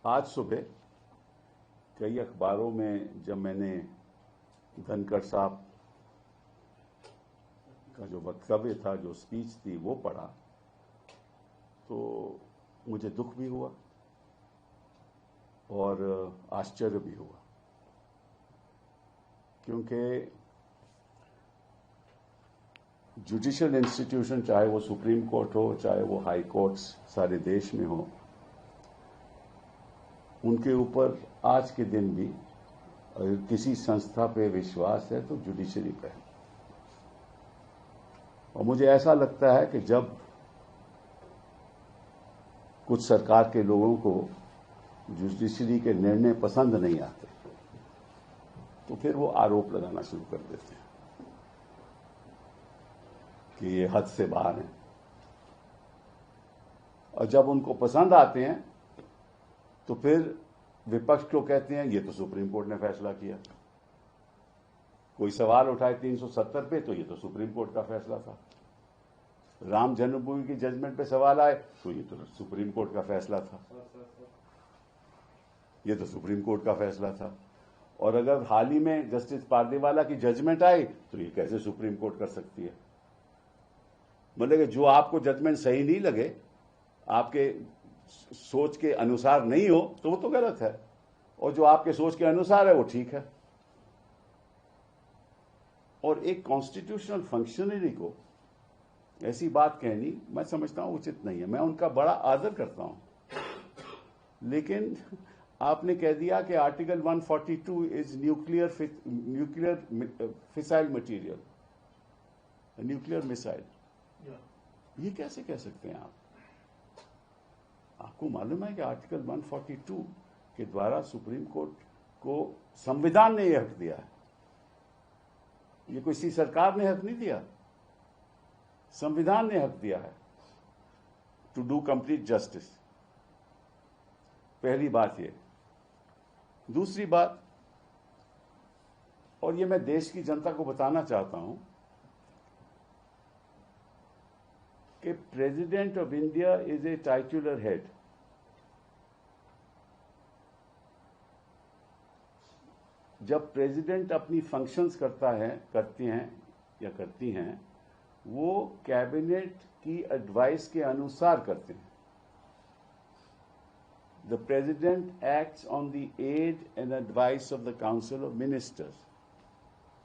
आज सुबह कई अखबारों में जब मैंने धनखड़ साहब का जो वक्तव्य था, जो स्पीच थी, वो पढ़ा तो मुझे दुख भी हुआ और आश्चर्य भी हुआ, क्योंकि जुडिशियल इंस्टीट्यूशन, चाहे वो सुप्रीम कोर्ट हो, चाहे वो हाई कोर्ट्स सारे देश में हो, उनके ऊपर आज के दिन भी अगर किसी संस्था पे विश्वास है तो जुडिशरी पे है। और मुझे ऐसा लगता है कि जब कुछ सरकार के लोगों को जुडिशरी के निर्णय पसंद नहीं आते तो फिर वो आरोप लगाना शुरू कर देते हैं कि ये हद से बाहर है, और जब उनको पसंद आते हैं तो फिर विपक्ष को कहते हैं ये तो सुप्रीम कोर्ट ने फैसला किया। कोई सवाल उठाए 370 पे तो ये तो सुप्रीम कोर्ट का फैसला था। राम जन्मभूमि की जजमेंट पे सवाल आए तो ये तो सुप्रीम कोर्ट का फैसला था, ये तो सुप्रीम कोर्ट का फैसला था। और अगर हाल ही में जस्टिस पारदीवाला की जजमेंट आई तो ये कैसे सुप्रीम कोर्ट कर सकती है। मतलब कि जो आपको जजमेंट सही नहीं लगे, आपके सोच के अनुसार नहीं हो तो वो तो गलत है, और जो आपके सोच के अनुसार है वो ठीक है। और एक कॉन्स्टिट्यूशनल फंक्शनरी को ऐसी बात कहनी मैं समझता हूं उचित नहीं है। मैं उनका बड़ा आदर करता हूं, लेकिन आपने कह दिया कि article 142 is nuclear fissile material, nuclear missile. ये कैसे कह सकते हैं आप? आपको मालूम है कि आर्टिकल 142 के द्वारा सुप्रीम कोर्ट को संविधान ने यह हक दिया है। ये किसी सरकार ने हक नहीं दिया, संविधान ने हक दिया है टू डू कंप्लीट जस्टिस। पहली बात ये। दूसरी बात, और ये मैं देश की जनता को बताना चाहता हूं कि president of India is a titular head. जब प्रेसिडेंट अपनी फंक्शंस करती हैं, वो कैबिनेट की एडवाइस के अनुसार करते हैं। The president acts on the aid and advice of the council of ministers.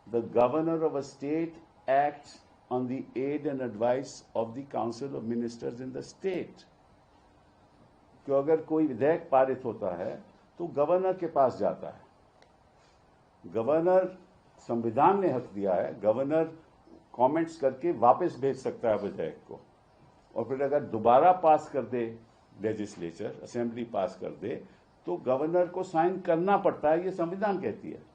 The governor of a state acts on the aid and advice of the council of ministers in the state। कि अगर कोई विधेयक पारित होता है तो governor के पास जाता है। गवर्नर, संविधान ने हक दिया है, गवर्नर कमेंट्स करके वापस भेज सकता है विधेयक को, और फिर अगर दोबारा पास कर दे लेजिस्लेचर, असेंबली पास कर दे, तो गवर्नर को साइन करना पड़ता है। ये संविधान कहती है।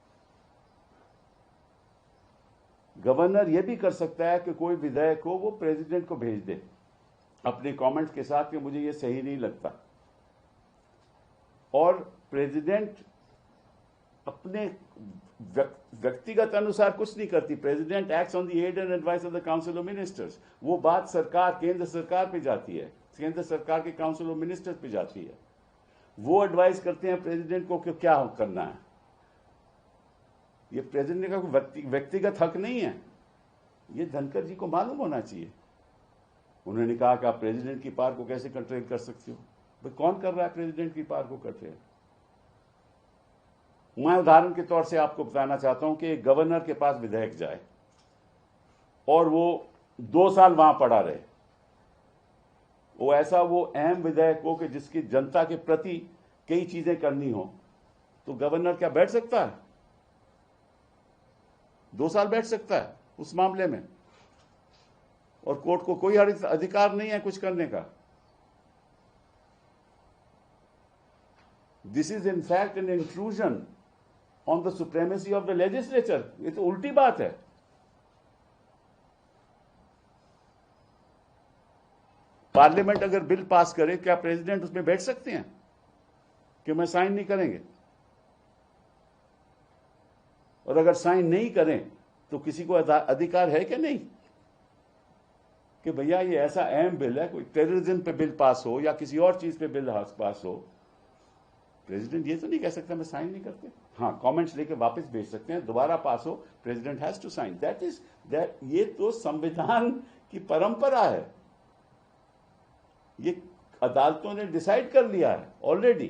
गवर्नर यह भी कर सकता है कि कोई विधेयक को वो प्रेसिडेंट को भेज दे अपने कमेंट्स के साथ कि मुझे ये सही नहीं लगता, और प्रेसिडेंट अपने व्यक्तिगत अनुसार कुछ नहीं करती। President acts on the aid and advice of the council of ministers. वो बात सरकार, केंद्र सरकार पे जाती है, केंद्र सरकार के काउंसिल ऑफ मिनिस्टर्स पे जाती है। वो एडवाइस करते हैं प्रेसिडेंट को कि क्या करना है। ये प्रेसिडेंट का व्यक्तिगत हक नहीं है। ये धनखड़ जी को मालूम होना चाहिए। उन्होंने कहा कि आप प्रेसिडेंट की पावर को कैसे कंट्रोल कर सकते हो? भाई कौन कर रहा है प्रेसिडेंट की पावर को कंट्रोल? मैं उदाहरण के तौर से आपको बताना चाहता हूं कि एक गवर्नर के पास विधेयक जाए और वो 2 साल वहां पड़ा रहे, वो अहम विधेयक हो कि जिसकी जनता के प्रति कई चीजें करनी हो, तो गवर्नर क्या बैठ सकता है? 2 साल बैठ सकता है उस मामले में, और कोर्ट को कोई अधिकार नहीं है कुछ करने का। This is in fact an intrusion on the supremacy of the legislature. ये तो उल्टी बात है। पार्लियामेंट अगर बिल पास करे, क्या प्रेसिडेंट उसमें बैठ सकते हैं कि मैं साइन नहीं करेंगे? और अगर साइन नहीं करें तो किसी को अधिकार है कि नहीं कि भैया ये ऐसा अहम बिल है, कोई टेररिज्म पे बिल पास हो या किसी और चीज पे बिल पास हो, प्रेसिडेंट ये तो नहीं कह सकता मैं साइन नहीं करते। हाँ, कमेंट्स लेके वापस भेज सकते हैं, दोबारा पास हो, president has to sign. That ये तो संविधान की परंपरा है, ये अदालतों ने डिसाइड कर लिया है ऑलरेडी।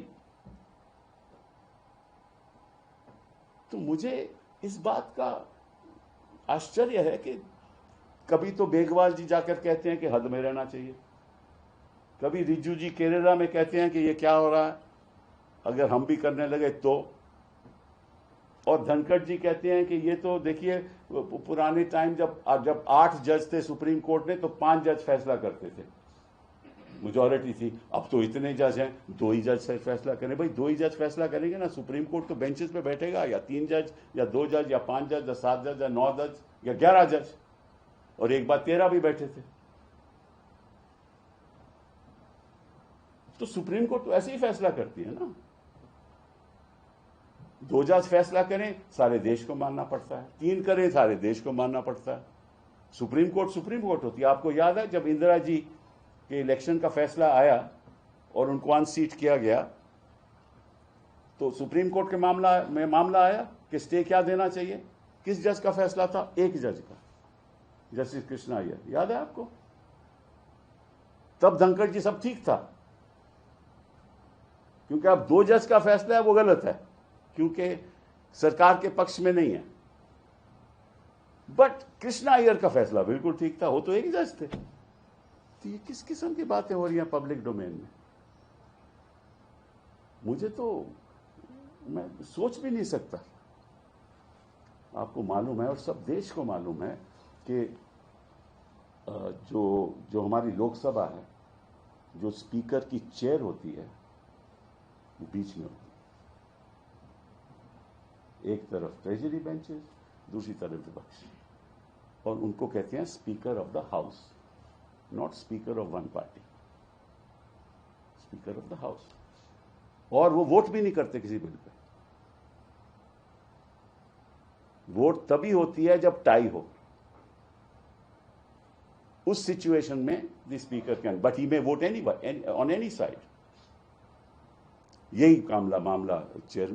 तो मुझे इस बात का आश्चर्य है कि कभी तो बेगवाल जी जाकर कहते हैं कि हद में रहना चाहिए, कभी रिज्जू जी केरला में कहते हैं कि ये क्या हो रहा है, अगर हम भी करने लगे तो, और धनखड़ जी कहते हैं कि ये तो देखिए पुराने टाइम जब 8 जज थे सुप्रीम कोर्ट में तो 5 जज फैसला करते थे, मेजॉरिटी थी। अब तो इतने जज हैं, 2 ही जज से फैसला करें। भाई 2 ही जज फैसला करेंगे ना, सुप्रीम कोर्ट तो बेंचेस पे बैठेगा, या 3 जज या 2 जज या 5 जज या 7 जज या 9 जज या 11 जज, और एक बार 13 भी बैठे थे। तो सुप्रीम कोर्ट तो ऐसे ही फैसला करती है ना, 2 जज फैसला करें सारे देश को मानना पड़ता है, 3 करें सारे देश को मानना पड़ता है। सुप्रीम कोर्ट होती है। आपको याद है जब इंदिरा जी के इलेक्शन का फैसला आया और उनको अनसीट किया गया, तो सुप्रीम कोर्ट के मामला आया कि स्टे क्या देना चाहिए। किस जज का फैसला था? एक जज का, जस्टिस कृष्णा अय्यर, याद है आपको? तब धनखड़ जी सब ठीक था, क्योंकि अब 2 जज का फैसला है वो गलत है, क्योंकि सरकार के पक्ष में नहीं है। बट कृष्णा अय्यर का फैसला बिल्कुल ठीक था, वो तो एक जज थे। तो ये किस किस्म की बातें हो रही हैं पब्लिक डोमेन में? मुझे तो, मैं सोच भी नहीं सकता। आपको मालूम है और सब देश को मालूम है कि जो हमारी लोकसभा है, जो स्पीकर की चेयर होती है वो बीच में होती है। एक तरफ ट्रेजरी बेंचेस, दूसरी तरफ विपक्ष, और उनको कहते हैं speaker of the house, not speaker of one party, speaker of the house. और वो वोट भी नहीं करते किसी बिल पे। वोट तभी होती है जब टाई हो, उस सिचुएशन में the speaker can, but he may vote any on any side. यही मामला चेयर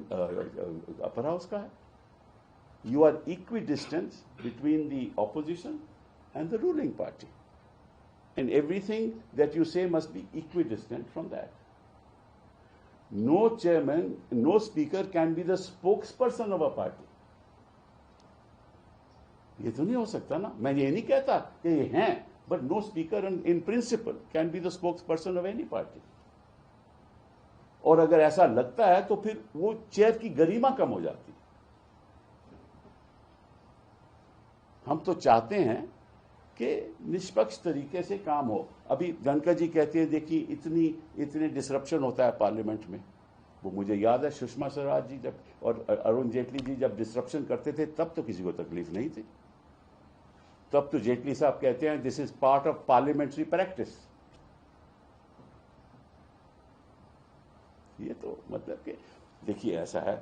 अपर हाउस का है। You are equidistance between the opposition and the ruling party, and everything that you say must be equidistant from that. No chairman, no speaker can be the spokesperson of a party. ये तो नहीं हो सकता ना। मैं ये नहीं कहता कि ये हैं, but no speaker in principle can be the spokesperson of any party. और अगर ऐसा लगता है तो फिर वो चेयर की गरिमा कम हो जाती है। हम तो चाहते हैं कि निष्पक्ष तरीके से काम हो। अभी धनखड़ जी कहते हैं देखिए इतने डिसरप्शन होता है पार्लियामेंट में। वो मुझे याद है सुषमा स्वराज जी जब और अरुण जेटली जी जब डिसरप्शन करते थे तब तो किसी को तकलीफ नहीं थी। तब तो जेटली साहब कहते हैं this is part of parliamentary practice. ये तो मतलब कि देखिए ऐसा है,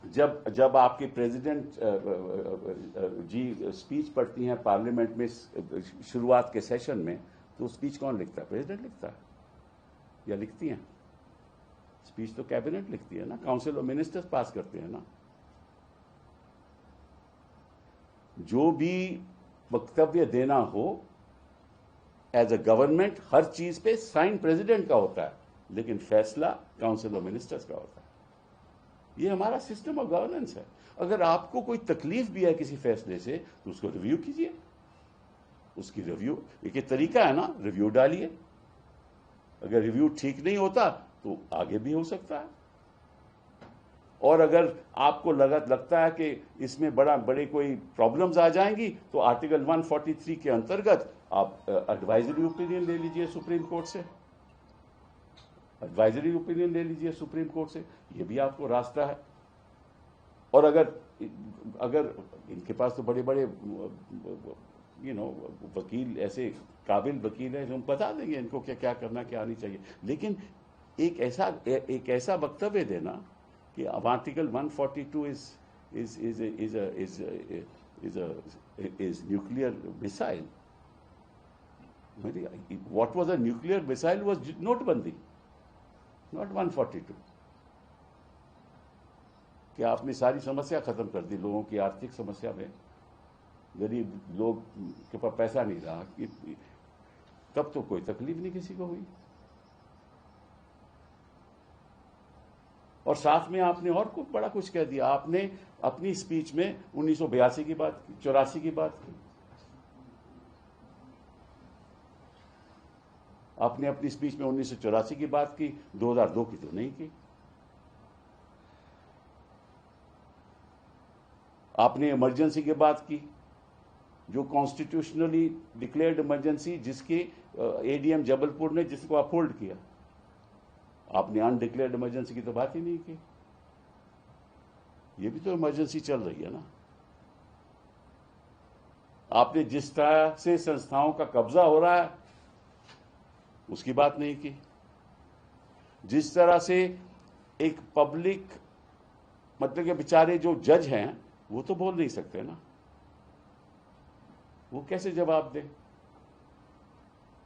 जब आपके प्रेसिडेंट जी स्पीच पढ़ती हैं पार्लियामेंट में शुरुआत के सेशन में, तो स्पीच कौन लिखता है? प्रेसिडेंट लिखता है या लिखती हैं? स्पीच तो कैबिनेट लिखती है ना, काउंसिल ऑफ मिनिस्टर्स पास करते हैं ना। जो भी वक्तव्य देना हो एज अ गवर्नमेंट, हर चीज पे साइन प्रेसिडेंट का होता है, लेकिन फैसला काउंसिल ऑफ मिनिस्टर्स का होता है। ये हमारा सिस्टम ऑफ गवर्नेंस है। अगर आपको कोई तकलीफ भी है किसी फैसले से तो उसको रिव्यू कीजिए। उसकी रिव्यू एक तरीका है ना, रिव्यू डालिए। अगर रिव्यू ठीक नहीं होता तो आगे भी हो सकता है। और अगर आपको लगता है कि इसमें बड़े कोई प्रॉब्लम्स आ जाएंगी तो आर्टिकल 143 के अंतर्गत आप एडवाइजरी ओपिनियन ले लीजिए सुप्रीम कोर्ट से। एडवाइजरी ओपिनियन ले लीजिए सुप्रीम कोर्ट से, ये भी आपको रास्ता है। और अगर इनके पास तो बड़े बड़े वकील, ऐसे काबिल वकील हैं जो हम बता देंगे इनको क्या करना क्या नहीं चाहिए। लेकिन एक ऐसा वक्तव्य देना कि अब article 142 is nuclear missile. What was a nuclear missile was नोटबंदी, not 142. कि आपने सारी समस्या खत्म कर दी लोगों की आर्थिक समस्या में। गरीब लोग के पास पैसा नहीं रहा कि तब तो कोई तकलीफ नहीं किसी को हुई। और साथ में आपने और कुछ बड़ा कुछ कह दिया। आपने अपनी स्पीच में 1982 की बात की, 84 की बात की। आपने अपनी स्पीच में 1984 की बात की, 2002 की तो नहीं की। आपने इमरजेंसी की बात की, जो कॉन्स्टिट्यूशनली डिक्लेयर्ड इमरजेंसी जिसकी एडीएम जबलपुर ने जिसको अपहोल्ड किया। आपने अनडिक्लेयर्ड इमरजेंसी की तो बात ही नहीं की। ये भी तो इमरजेंसी चल रही है ना। आपने जिस तरह से संस्थाओं का कब्जा हो रहा है उसकी बात नहीं की। जिस तरह से एक पब्लिक मतलब के बेचारे जो जज हैं वो तो बोल नहीं सकते ना, वो कैसे जवाब दें?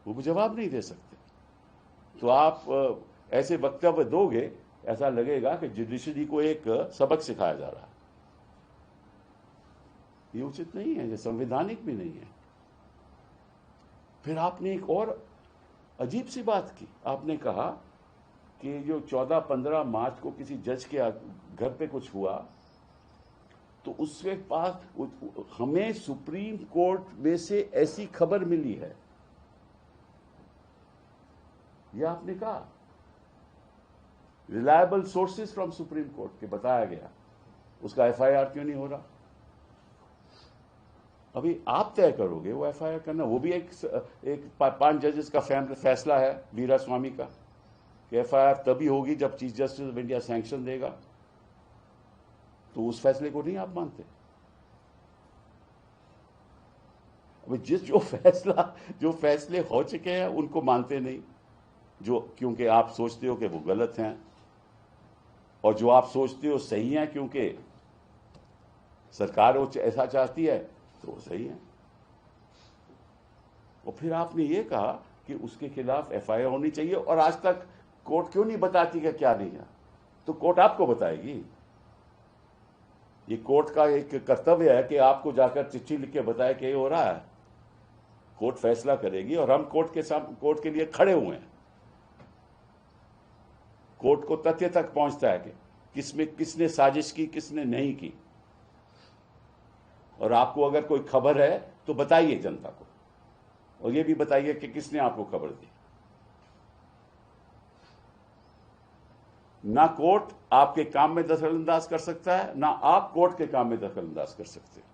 वो जवाब नहीं दे सकते। तो आप ऐसे वक्तव्य दोगे, ऐसा लगेगा कि जुडिशरी को एक सबक सिखाया जा रहा है। ये उचित नहीं है, ये संवैधानिक भी नहीं है। फिर आपने एक और अजीब सी बात की। आपने कहा कि जो 14-15 मार्च को किसी जज के घर पे कुछ हुआ तो उसके पास हमें सुप्रीम कोर्ट में से ऐसी खबर मिली है, यह आपने कहा। Reliable sources from supreme court के बताया गया, उसका एफआईआर क्यों नहीं हो रहा? अभी आप तय करोगे वो एफआईआर करना। वो भी एक 5 जजेस का फैसला है वीरा स्वामी का कि एफआईआर तभी होगी जब chief justice of India sanction देगा। तो उस फैसले को नहीं आप मानते? अभी जो फैसले हो चुके हैं उनको मानते नहीं, जो क्योंकि आप सोचते हो कि वो गलत हैं, और जो आप सोचते हो सही हैं क्योंकि सरकार वो ऐसा चाहती है तो वो सही है। और फिर आपने ये कहा कि उसके खिलाफ एफआईआर होनी चाहिए, और आज तक कोर्ट क्यों नहीं बताती कि क्या नहीं है? तो कोर्ट आपको बताएगी। ये कोर्ट का एक कर्तव्य है कि आपको जाकर चिट्ठी लिख के बताए कि ये हो रहा है। कोर्ट फैसला करेगी और हम कोर्ट के लिए खड़े हुए हैं। कोर्ट को तथ्य तक पहुंचता है कि किसने साजिश की, किसने नहीं की। और आपको अगर कोई खबर है तो बताइए जनता को, और ये भी बताइए कि किसने आपको खबर दी। ना कोर्ट आपके काम में दखल अंदाज कर सकता है, ना आप कोर्ट के काम में दखल अंदाज कर सकते हैं।